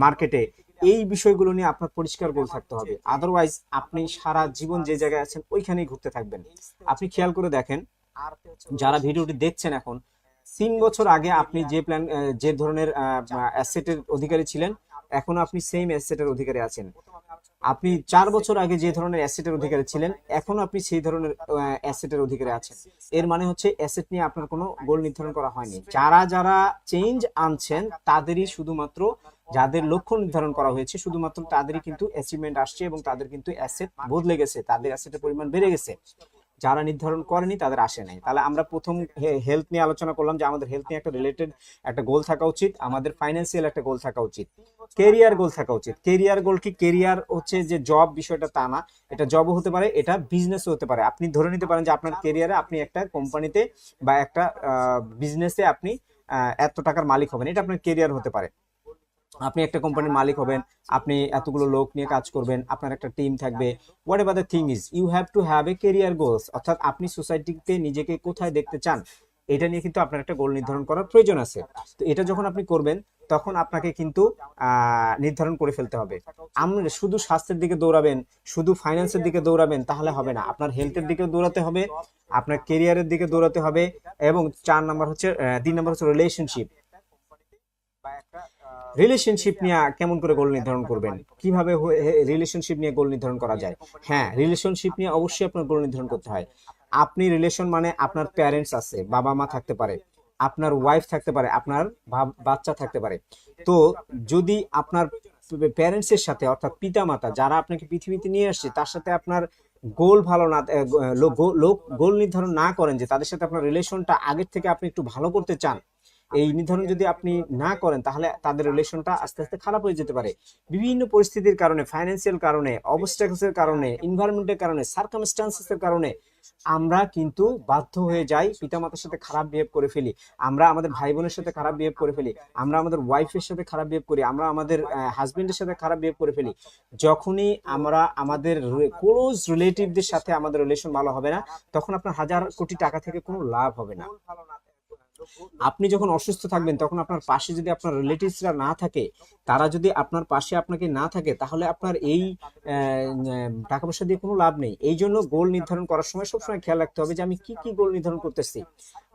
মার্কেটে। এই বিষয়গুলো নিয়ে আপনার পরিষ্কার গোল থাকতে হবে, আদারওয়াইজ আপনি সারা জীবন যে জায়গায় আছেন ওইখানেই ঘুরতে থাকবেন। আপনি খেয়াল করে দেখেন, যারা ভিডিওটি দেখছেন এখন, 3 বছর আগে আপনি যে যে ধরনের অ্যাসেটের অধিকারী ছিলেন, এখন আপনি সেম অ্যাসেটের অধিকারী আছেন। আপনি 4 বছর আগে যে ধরনের অ্যাসেটের অধিকারী ছিলেন, এখন আপনি সেই ধরনের অ্যাসেটের অধিকারী আছেন। এর মানে হচ্ছে অ্যাসেট নিয়ে আপনার কোনো গোল নির্ধারণ করা হয়নি। যারা যারা চেঞ্জ আনছেন তাদেরই শুধুমাত্র, যাদের লক্ষ্য নির্ধারণ করা হয়েছে শুধুমাত্র তাদেরই কিন্তু অ্যাচিভমেন্ট আসছে, এবং তাদের কিন্তু অ্যাসেট বদলে গেছে, তাদের অ্যাসেটের পরিমাণ বেড়ে গেছে। যারা নির্ধারণ করেনি তাদের আসে নাই। তাহলে আমরা প্রথম হেলথ নিয়ে আলোচনা করলাম যে আমাদের হেলথ নিয়ে একটা রিলেটেড একটা গোল থাকা উচিত, আমাদের ফাইন্যান্সিয়াল একটা গোল থাকা উচিত, কেরিয়ার গোল থাকা উচিত। কেরিয়ার গোল কি, কেরিয়ার হচ্ছে যে জব বিষয়টা তা না, এটা জবও হতে পারে, এটা বিজনেসও হতে পারে। আপনি ধরে নিতে পারেন যে আপনার কেরিয়ারে আপনি একটা কোম্পানিতে বা একটা বিজনেসে আপনি এত টাকার মালিক হবেন, এটা আপনার কেরিয়ার হতে পারে। আপনি একটা কোম্পানির মালিক হবেন, আপনি এতগুলো লোক নিয়ে কাজ করবেন, আপনার একটা টিম থাকবে, whatever the thing is, you have to have a career goals, অর্থাৎ আপনি সোসাইটিতে নিজেকে কোথায় দেখতে চান এটা নিয়ে কিন্তু আপনার একটা গোল নির্ধারণ করার প্রয়োজন আছে। তো এটা যখন আপনি করবেন তখন আপনাকে কিন্তু নির্ধারণ করে ফেলতে হবে। আপনি শুধু স্বাস্থ্যের দিকে দৌড়াবেন, শুধু ফাইন্যান্সের দিকে দৌড়াবেন তাহলে হবে না, আপনার হেলথের দিকে দৌড়াতে হবে, আপনার কেরিয়ারের দিকে দৌড়াতে হবে, এবং 3 নম্বর হচ্ছে রিলেশনশিপ। রিলেশনশিপ নিয়ে কেমন করে গোল নির্ধারণ করবেন, কিভাবে রিলেশনশিপ নিয়ে গোল নির্ধারণ করা যায়? হ্যাঁ, রিলেশনশিপ নিয়ে অবশ্যই আপনার গোল নির্ধারণ করতে হয়। আপনি রিলেশন মানে আপনার প্যারেন্টস আছে, বাবা মা থাকতে পারে, আপনার ওয়াইফ থাকতে পারে, আপনার বাচ্চা থাকতে পারে। তো যদি আপনার প্যারেন্টস এর সাথে, অর্থাৎ পিতা মাতা যারা আপনাকে পৃথিবীতে নিয়ে আসছে, তার সাথে আপনার গোল ভালো না, গোল নির্ধারণ না করেন যে তাদের সাথে আপনার রিলেশনটা আগের থেকে আপনি একটু ভালো করতে চান, এই নির্ধারণ যদি আপনি না করেন তাহলে তাদের রিলেশনটা আস্তে আস্তে খারাপ হয়ে যেতে পারে। বিভিন্ন পরিস্থিতির কারণে, ফাইন্যান্সিয়াল কারণে, অবস্টাকলসের কারণে, এনভায়রনমেন্টের কারণে, সার্কামস্টান্সেসের কারণে আমরা কিন্তু বাধ্য হয়ে যাই পিতামাতার সাথে খারাপ বিহেভ করে ফেলি, আমরা আমাদের ভাই বোনের সাথে খারাপ বিহেভ করে ফেলি, আমরা আমাদের ওয়াইফের সাথে খারাপ বিহেভ করি, আমরা আমাদের হাজবেন্ডের সাথে খারাপ বিহেভ করে ফেলি। যখনই আমরা আমাদের ক্লোজ রিলেটিভদের সাথে আমাদের রিলেশন ভালো হবে না, তখন আপনার হাজার কোটি টাকা থেকে কোনো লাভ হবে না। আপনি যখন অসুস্থ থাকবেন তখন আপনার পাশে যদি আপনার রিলেটিভসরা না থাকে, তারা যদি আপনার পাশে আপনাকে না থাকে, তাহলে আপনার এই টাকা পয়সা দিয়ে কোনো লাভ নেই। এই জন্য গোল নির্ধারণ করার সময় সবসময় খেয়াল রাখতে হবে যে আমি কি কি গোল নির্ধারণ করতেছি।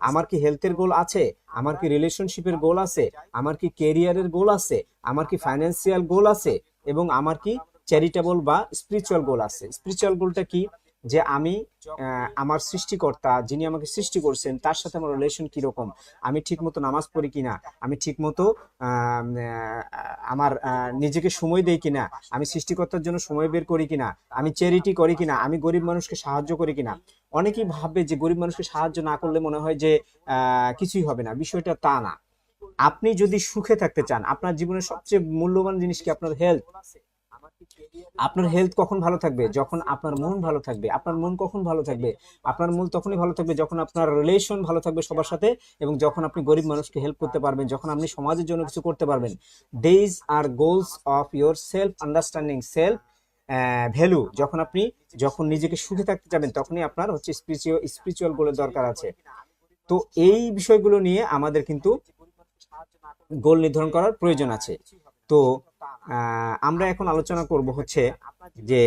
আমার কি হেলথের গোল আছে, আমার কি রিলেশনশিপের গোল আছে, আমার কি কেরিয়ারের গোল আছে, আমার কি ফাইন্যান্সিয়াল গোল আছে, এবং আমার কি চ্যারিটেবল বা স্পিরিচুয়াল গোল আছে। স্পিরিচুয়াল গোলটা কি, যে আমি আমার সৃষ্টিকর্তা যিনি আমাকে সৃষ্টি করছেন তার সাথে আমার রিলেশন কিরকম, আমি ঠিকমতো নামাজ পড়ি কিনা, আমি ঠিকমতো আমার নিজেকে সময় দেই কিনা, আমি সৃষ্টিকর্তার জন্য সময় বের করি কিনা, আমি চ্যারিটি করি কিনা, আমি গরিব মানুষকে সাহায্য করি কিনা। অনেকেই ভাববে যে গরিব মানুষকে সাহায্য না করলে মনে হয় যে কিছুই হবে না, বিষয়টা তা না। আপনি যদি সুখে থাকতে চান, আপনার জীবনের সবচেয়ে মূল্যবান জিনিস কি, আপনার হেলথ। আপনার হেলথ কখন ভালো থাকবে, যখন আপনার মন ভালো থাকবে। আপনার মন কখন ভালো থাকবে, আপনার মন তখনই ভালো থাকবে যখন আপনার রিলেশন ভালো থাকবে সবার সাথে, এবং যখন আপনি গরিব মানুষকে হেল্প করতে পারবেন, যখন আপনি সমাজের জন্য কিছু করতে পারবেন। This are goals of yourself understanding self value, যখন নিজেকে সুখে থাকতে চাবেন তখনই আপনার হচ্ছে স্পিরিচুয়াল গোলের দরকার আছে। তো এই বিষয়গুলো নিয়ে আমাদের কিন্তু গোল নির্ধারণ করার প্রয়োজন আছে। তো আমরা এখন আলোচনা করব হচ্ছে যে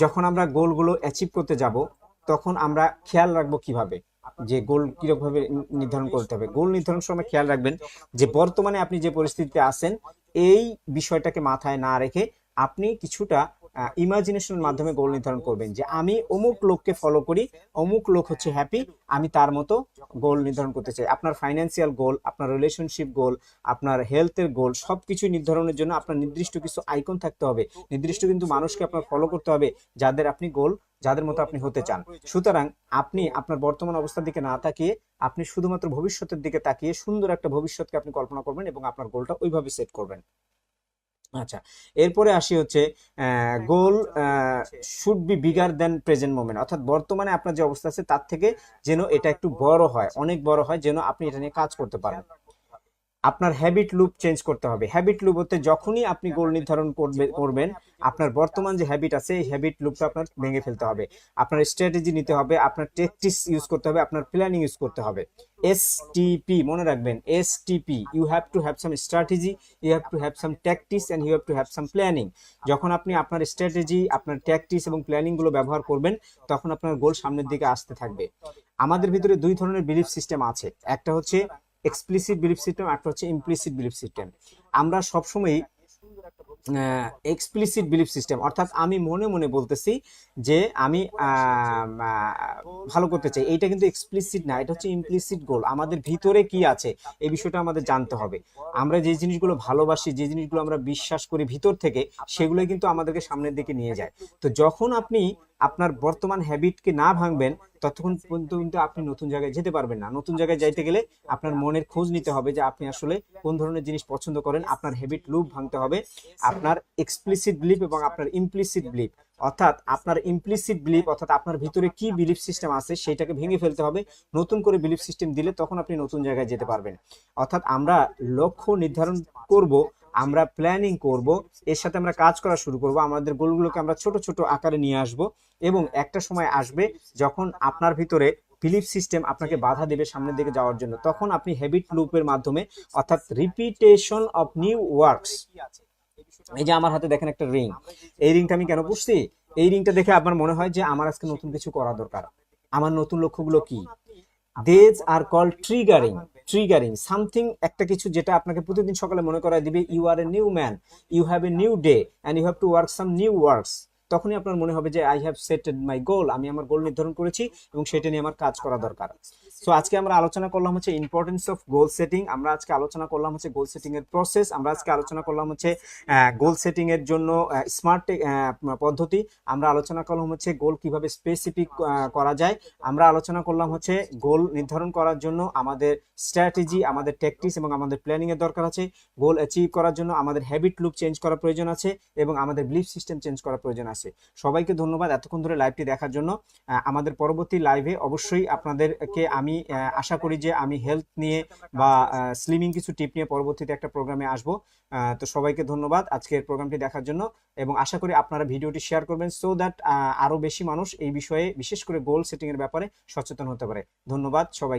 যখন আমরা গোলগুলো অ্যাচিভ করতে যাব তখন আমরা খেয়াল রাখবো কিভাবে যে গোল কিরকমভাবে নির্ধারণ করতে হবে। গোল নির্ধারণের সময় খেয়াল রাখবেন যে বর্তমানে আপনি যে পরিস্থিতিতে আছেন এই বিষয়টাকে মাথায় না রেখে আপনি কিছুটা ইমাজিনেশনের মাধ্যমে গোল নির্ধারণ করবেন যে আমি অমুক লোককে ফলো করি, অমুক লোক হচ্ছে হ্যাপি, আমি তার মতো গোল নির্ধারণ করতে চাই। আপনার ফাইন্যান্সিয়াল গোল, আপনার রিলেশনশিপ গোল, আপনার হেলথের গোল সবকিছু নির্ধারণের জন্য আপনার নির্দিষ্ট কিছু আইকন থাকতে হবে, নির্দিষ্ট কিন্তু মানুষকে আপনার ফলো করতে হবে যাদের মতো আপনি হতে চান। সুতরাং আপনি আপনার বর্তমান অবস্থার দিকে না তাকিয়ে আপনি শুধুমাত্র ভবিষ্যতের দিকে তাকিয়ে সুন্দর একটা ভবিষ্যৎকে আপনি কল্পনা করবেন এবং আপনার গোলটা ওইভাবে সেট করবেন। আচ্ছা, এরপরে আসি হচ্ছে goal should be bigger than present moment, অর্থাৎ বর্তমানে আপনার যে অবস্থা আছে তার থেকে যেন এটা একটু বড় হয়, অনেক বড় হয়, যেন আপনি এটা নিয়ে কাজ করতে পারেন। আপনার হ্যাবিট লুপ চেঞ্জ করতে হবে। হ্যাবিট লুপ হতে যখনই আপনি গোল নির্ধারণ করবেন আপনার বর্তমান যে হ্যাবিট আছে এই হ্যাবিট লুপটা আপনার ভেঙে ফেলতে হবে। আপনার স্ট্র্যাটেজি নিতে হবে, আপনার ট্যাকটিক্স ইউজ করতে হবে, আপনার প্ল্যানিং ইউজ করতে হবে। এসটিপি মনে রাখবেন, STP, you have to have some strategy, you have to have some tactics and you have to have some planning. যখন আপনি আপনার স্ট্র্যাটেজি, আপনার ট্যাকটিক্স এবং প্ল্যানিং গুলো ব্যবহার করবেন তখন আপনার গোল সামনের দিকে আসতে থাকবে। আমাদের ভিতরে দুই ধরনের বিলিফ সিস্টেম আছে, একটা হচ্ছে এক্সপ্লিসিট বিলিফ সিস্টেম, একটা হচ্ছে ইমপ্লিসিট বিলিফ সিস্টেম। আমরা সবসময় এক্সপ্লিসিট বিলিফ সিস্টেম, অর্থাৎ আমি মনে মনে বলতেছি যে আমি ভালো করতে চাই, এইটা কিন্তু এক্সপ্লিসিট না, এটা হচ্ছে ইমপ্লিসিট গোল। আমাদের ভিতরে কি আছে এই বিষয়টা আমাদের জানতে হবে। আমরা যে জিনিসগুলো ভালোবাসি, যে জিনিসগুলো আমরা বিশ্বাস করি ভিতর থেকে, সেগুলোই কিন্তু আমাদেরকে সামনের দিকে নিয়ে যায়। তো যখন আপনি আপনার বর্তমান হ্যাবিটকে না ভাঙবেন ততক্ষণ পর্যন্ত কিন্তু আপনি নতুন জায়গায় যেতে পারবেন না। নতুন জায়গায় যাইতে গেলে আপনার মনের খোঁজ নিতে হবে যে আপনি আসলে কোন ধরনের জিনিস পছন্দ করেন। আপনার হ্যাবিট লুপ ভাঙতে হবে, আপনার এক্সপ্লিসিট বিলিফ এবং আপনার ইমপ্লিসিট বিলিফ, অর্থাৎ আপনার ইমপ্লিসিট বিলিফ অর্থাৎ আপনার ভিতরে কি বিলিফ সিস্টেম আছে সেটাকে ভেঙে ফেলতে হবে। নতুন করে বিলিফ সিস্টেম দিলে তখন আপনি নতুন জায়গায় যেতে পারবেন। অর্থাৎ আমরা লক্ষ্য নির্ধারণ করব, আমরা প্ল্যানিং করব, এর সাথে আমরা কাজ করা শুরু করব, আমাদের গোলগুলোকে আমরা ছোট ছোট আকারে নিয়ে আসব এবং একটা সময় আসবে যখন আপনার ভিতরে বিলিফ সিস্টেম আপনাকে বাধা দেবে সামনের দিকে যাওয়ার জন্য। তখন আপনি হ্যাবিট লুপের মাধ্যমে অর্থাৎ রিপিটেশন অফ নিউ ওয়ার্কস, এই যে আমার হাতে দেখেন একটা রিং, এই রিংটা আমি কেন পড়ছি? এই রিংটা দেখে আপনার মনে হয় যে আমার আজকে নতুন কিছু করা দরকার, আমার নতুন লক্ষ্যগুলো কি? These are call triggering something, একটা কিছু যেটা আপনাকে প্রতিদিন সকালে মনে করায় দিবে you are a new man, you have a new day and you have to work some new works. তখনই আপনার মনে হবে যে আই হ্যাভ সেটেড মাই গোল, আমি আমার গোল নির্ধারণ করেছি এবং সেটা নিয়ে আমার কাজ করা দরকার। সো আজকে আমরা আলোচনা করলাম হচ্ছে ইম্পর্টেন্স অফ গোল সেটিং, আমরা আজকে আলোচনা করলাম হচ্ছে গোল সেটিং এর প্রসেস, আমরা আজকে আলোচনা করলাম হচ্ছে গোল সেটিং এর জন্য স্মার্ট পদ্ধতি, আমরা আলোচনা করলাম হচ্ছে গোল কিভাবে স্পেসিফিক করা যায়, আমরা আলোচনা করলাম হচ্ছে গোল নির্ধারণ করার জন্য আমাদের স্ট্র্যাটেজি, আমাদের ট্যাকটিক্স এবং আমাদের প্ল্যানিং এর দরকার আছে। গোল অ্যাচিভ করার জন্য আমাদের হ্যাবিট লুপ চেঞ্জ করার প্রয়োজন আছে এবং আমাদের বিলিফ সিস্টেম চেঞ্জ করার প্রয়োজন আছে। সবাইকে ধন্যবাদ এতক্ষণ ধরে লাইভটি দেখার জন্য। আমাদের পরবর্তী লাইভে অবশ্যই আপনাদেরকে আমি আশা করি যে আমি হেলথ নিয়ে বা স্লিমিং কিছু টিপ নিয়ে পরবর্তীতে একটা প্রোগ্রামে আসবো। তো সবাইকে ধন্যবাদ আজকের প্রোগ্রামটি দেখার জন্য এবং আশা করি আপনারা ভিডিওটি শেয়ার করবেন সো দ্যাট আরো বেশি মানুষ এই বিষয়ে বিশেষ করে গোল সেটিং এর ব্যাপারে সচেতন হতে পারে। ধন্যবাদ সবাই।